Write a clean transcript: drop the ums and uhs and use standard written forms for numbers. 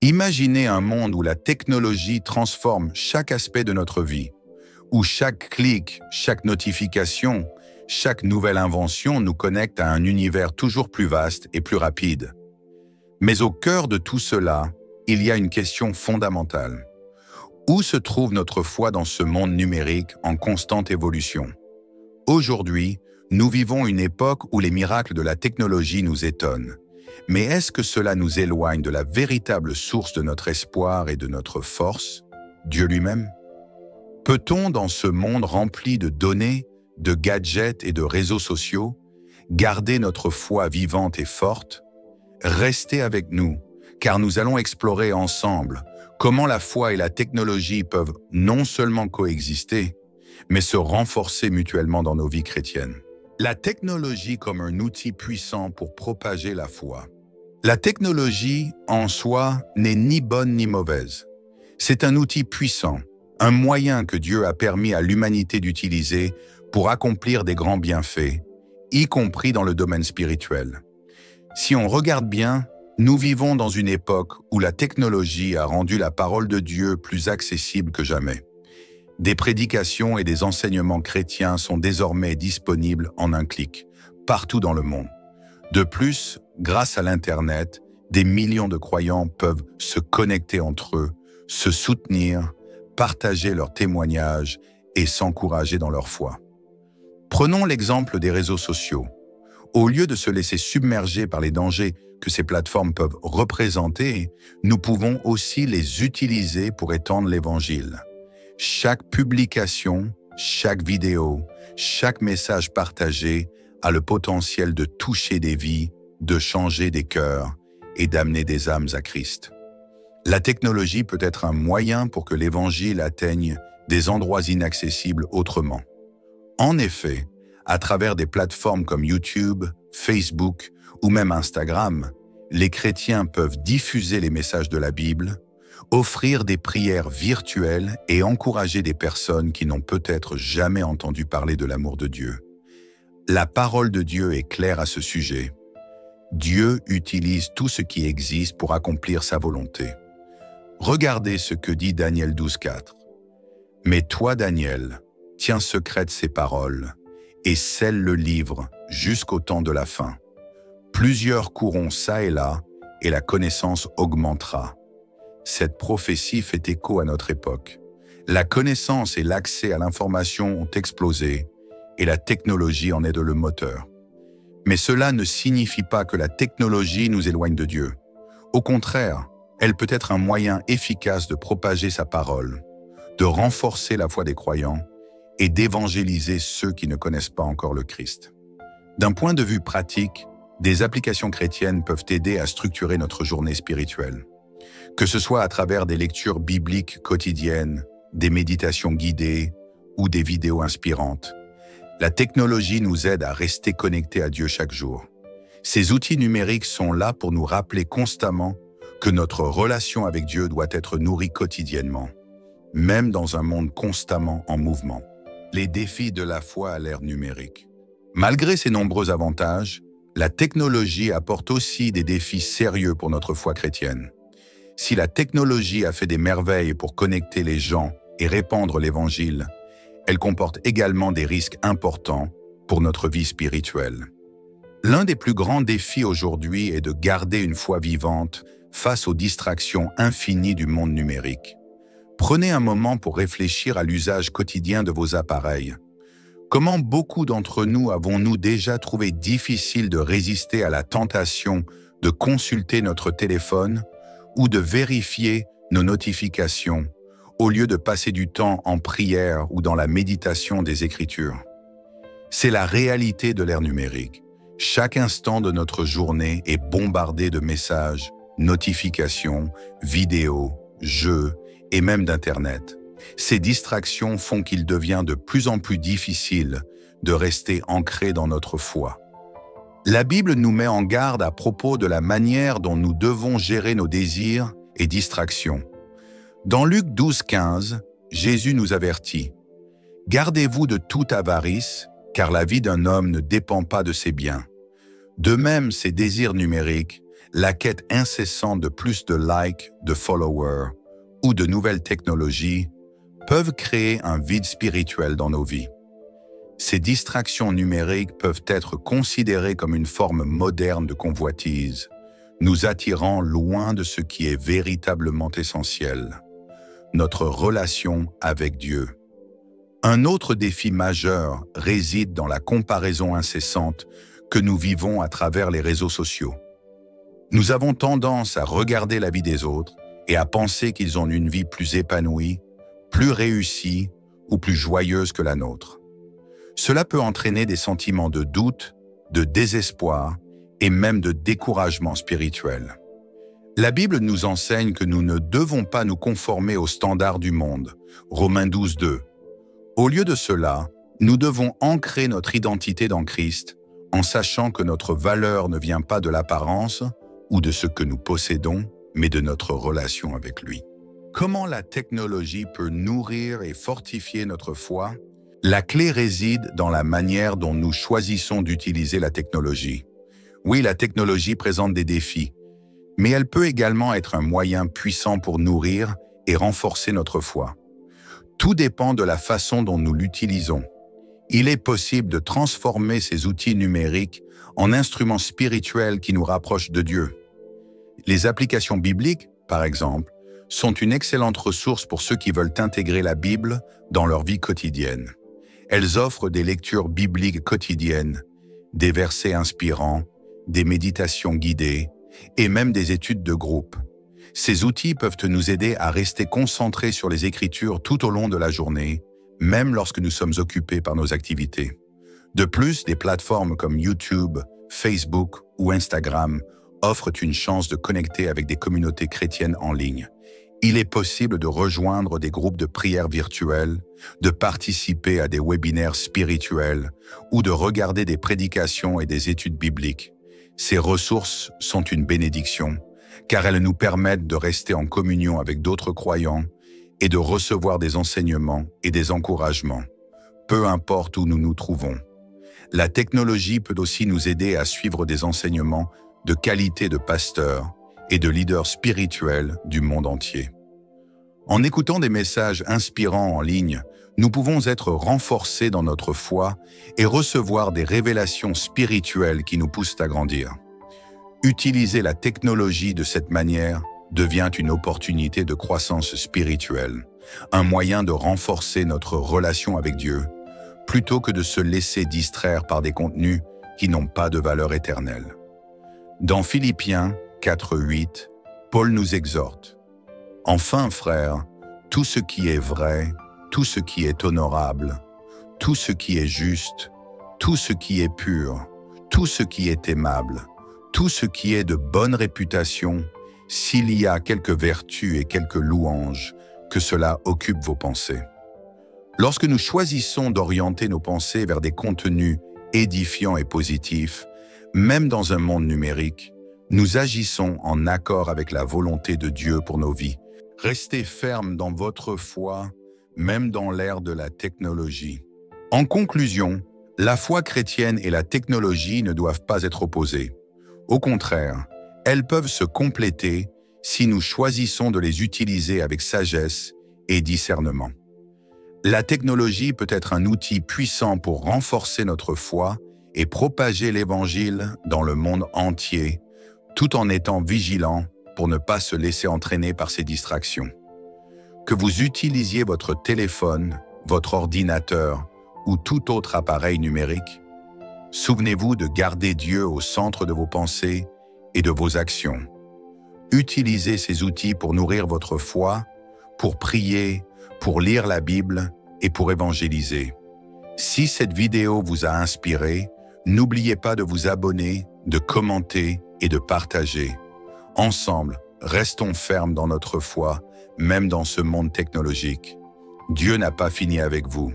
Imaginez un monde où la technologie transforme chaque aspect de notre vie, où chaque clic, chaque notification, chaque nouvelle invention nous connecte à un univers toujours plus vaste et plus rapide. Mais au cœur de tout cela, il y a une question fondamentale. Où se trouve notre foi dans ce monde numérique en constante évolution? Aujourd'hui, nous vivons une époque où les miracles de la technologie nous étonnent. Mais est-ce que cela nous éloigne de la véritable source de notre espoir et de notre force, Dieu lui-même? Peut-on, dans ce monde rempli de données, de gadgets et de réseaux sociaux, garder notre foi vivante et forte? Restez avec nous, car nous allons explorer ensemble comment la foi et la technologie peuvent non seulement coexister, mais se renforcer mutuellement dans nos vies chrétiennes. La technologie comme un outil puissant pour propager la foi. La technologie, en soi, n'est ni bonne ni mauvaise. C'est un outil puissant, un moyen que Dieu a permis à l'humanité d'utiliser pour accomplir des grands bienfaits, y compris dans le domaine spirituel. Si on regarde bien, nous vivons dans une époque où la technologie a rendu la parole de Dieu plus accessible que jamais. Des prédications et des enseignements chrétiens sont désormais disponibles en un clic, partout dans le monde. De plus, grâce à l'Internet, des millions de croyants peuvent se connecter entre eux, se soutenir, partager leurs témoignages et s'encourager dans leur foi. Prenons l'exemple des réseaux sociaux. Au lieu de se laisser submerger par les dangers que ces plateformes peuvent représenter, nous pouvons aussi les utiliser pour étendre l'Évangile. Chaque publication, chaque vidéo, chaque message partagé a le potentiel de toucher des vies, de changer des cœurs et d'amener des âmes à Christ. La technologie peut être un moyen pour que l'Évangile atteigne des endroits inaccessibles autrement. En effet, à travers des plateformes comme YouTube, Facebook ou même Instagram, les chrétiens peuvent diffuser les messages de la Bible, offrir des prières virtuelles et encourager des personnes qui n'ont peut-être jamais entendu parler de l'amour de Dieu. La parole de Dieu est claire à ce sujet. Dieu utilise tout ce qui existe pour accomplir sa volonté. Regardez ce que dit Daniel 12,4. « Mais toi, Daniel, tiens secrète ces paroles et scelle le livre jusqu'au temps de la fin. Plusieurs courront çà et là, et la connaissance augmentera. » Cette prophétie fait écho à notre époque. La connaissance et l'accès à l'information ont explosé, et la technologie en est le moteur. Mais cela ne signifie pas que la technologie nous éloigne de Dieu. Au contraire, elle peut être un moyen efficace de propager sa parole, de renforcer la foi des croyants et d'évangéliser ceux qui ne connaissent pas encore le Christ. D'un point de vue pratique, des applications chrétiennes peuvent aider à structurer notre journée spirituelle. Que ce soit à travers des lectures bibliques quotidiennes, des méditations guidées ou des vidéos inspirantes, la technologie nous aide à rester connectés à Dieu chaque jour. Ces outils numériques sont là pour nous rappeler constamment que notre relation avec Dieu doit être nourrie quotidiennement, même dans un monde constamment en mouvement. Les défis de la foi à l'ère numérique. Malgré ces nombreux avantages, la technologie apporte aussi des défis sérieux pour notre foi chrétienne. Si la technologie a fait des merveilles pour connecter les gens et répandre l'Évangile, elle comporte également des risques importants pour notre vie spirituelle. L'un des plus grands défis aujourd'hui est de garder une foi vivante face aux distractions infinies du monde numérique. Prenez un moment pour réfléchir à l'usage quotidien de vos appareils. Comment beaucoup d'entre nous avons-nous déjà trouvé difficile de résister à la tentation de consulter notre téléphone ou de vérifier nos notifications au lieu de passer du temps en prière ou dans la méditation des Écritures? C'est la réalité de l'ère numérique. Chaque instant de notre journée est bombardé de messages, notifications, vidéos, jeux et même d'Internet. Ces distractions font qu'il devient de plus en plus difficile de rester ancré dans notre foi. La Bible nous met en garde à propos de la manière dont nous devons gérer nos désirs et distractions. Dans Luc 12,15, Jésus nous avertit « Gardez-vous de toute avarice, car la vie d'un homme ne dépend pas de ses biens. » De même, ces désirs numériques la quête incessante de plus de likes, de followers ou de nouvelles technologies peuvent créer un vide spirituel dans nos vies. Ces distractions numériques peuvent être considérées comme une forme moderne de convoitise, nous attirant loin de ce qui est véritablement essentiel, notre relation avec Dieu. Un autre défi majeur réside dans la comparaison incessante que nous vivons à travers les réseaux sociaux. Nous avons tendance à regarder la vie des autres et à penser qu'ils ont une vie plus épanouie, plus réussie ou plus joyeuse que la nôtre. Cela peut entraîner des sentiments de doute, de désespoir et même de découragement spirituel. La Bible nous enseigne que nous ne devons pas nous conformer aux standards du monde. Romains 12, 2. Au lieu de cela, nous devons ancrer notre identité dans Christ en sachant que notre valeur ne vient pas de l'apparence ou de ce que nous possédons, mais de notre relation avec lui. Comment la technologie peut nourrir et fortifier notre foi? La clé réside dans la manière dont nous choisissons d'utiliser la technologie. Oui, la technologie présente des défis, mais elle peut également être un moyen puissant pour nourrir et renforcer notre foi. Tout dépend de la façon dont nous l'utilisons. Il est possible de transformer ces outils numériques en instruments spirituels qui nous rapprochent de Dieu. Les applications bibliques, par exemple, sont une excellente ressource pour ceux qui veulent intégrer la Bible dans leur vie quotidienne. Elles offrent des lectures bibliques quotidiennes, des versets inspirants, des méditations guidées et même des études de groupe. Ces outils peuvent nous aider à rester concentrés sur les Écritures tout au long de la journée, même lorsque nous sommes occupés par nos activités. De plus, des plateformes comme YouTube, Facebook ou Instagram offrent une chance de connecter avec des communautés chrétiennes en ligne. Il est possible de rejoindre des groupes de prière virtuels, de participer à des webinaires spirituels ou de regarder des prédications et des études bibliques. Ces ressources sont une bénédiction, car elles nous permettent de rester en communion avec d'autres croyants et de recevoir des enseignements et des encouragements, peu importe où nous nous trouvons. La technologie peut aussi nous aider à suivre des enseignements de qualité de pasteurs et de leaders spirituels du monde entier. En écoutant des messages inspirants en ligne, nous pouvons être renforcés dans notre foi et recevoir des révélations spirituelles qui nous poussent à grandir. Utiliser la technologie de cette manière devient une opportunité de croissance spirituelle, un moyen de renforcer notre relation avec Dieu, plutôt que de se laisser distraire par des contenus qui n'ont pas de valeur éternelle. Dans Philippiens 4:8, Paul nous exhorte: « Enfin, frères, tout ce qui est vrai, tout ce qui est honorable, tout ce qui est juste, tout ce qui est pur, tout ce qui est aimable, tout ce qui est de bonne réputation, s'il y a quelques vertus et quelques louanges, que cela occupe vos pensées. » Lorsque nous choisissons d'orienter nos pensées vers des contenus édifiants et positifs, même dans un monde numérique, nous agissons en accord avec la volonté de Dieu pour nos vies. Restez ferme dans votre foi, même dans l'ère de la technologie. En conclusion, la foi chrétienne et la technologie ne doivent pas être opposées. Au contraire, elles peuvent se compléter si nous choisissons de les utiliser avec sagesse et discernement. La technologie peut être un outil puissant pour renforcer notre foi et propager l'Évangile dans le monde entier, tout en étant vigilant pour ne pas se laisser entraîner par ces distractions. Que vous utilisiez votre téléphone, votre ordinateur ou tout autre appareil numérique, souvenez-vous de garder Dieu au centre de vos pensées et de vos actions. Utilisez ces outils pour nourrir votre foi, pour prier, pour lire la Bible et pour évangéliser. Si cette vidéo vous a inspiré, n'oubliez pas de vous abonner, de commenter et de partager. Ensemble, restons fermes dans notre foi, même dans ce monde technologique. Dieu n'a pas fini avec vous.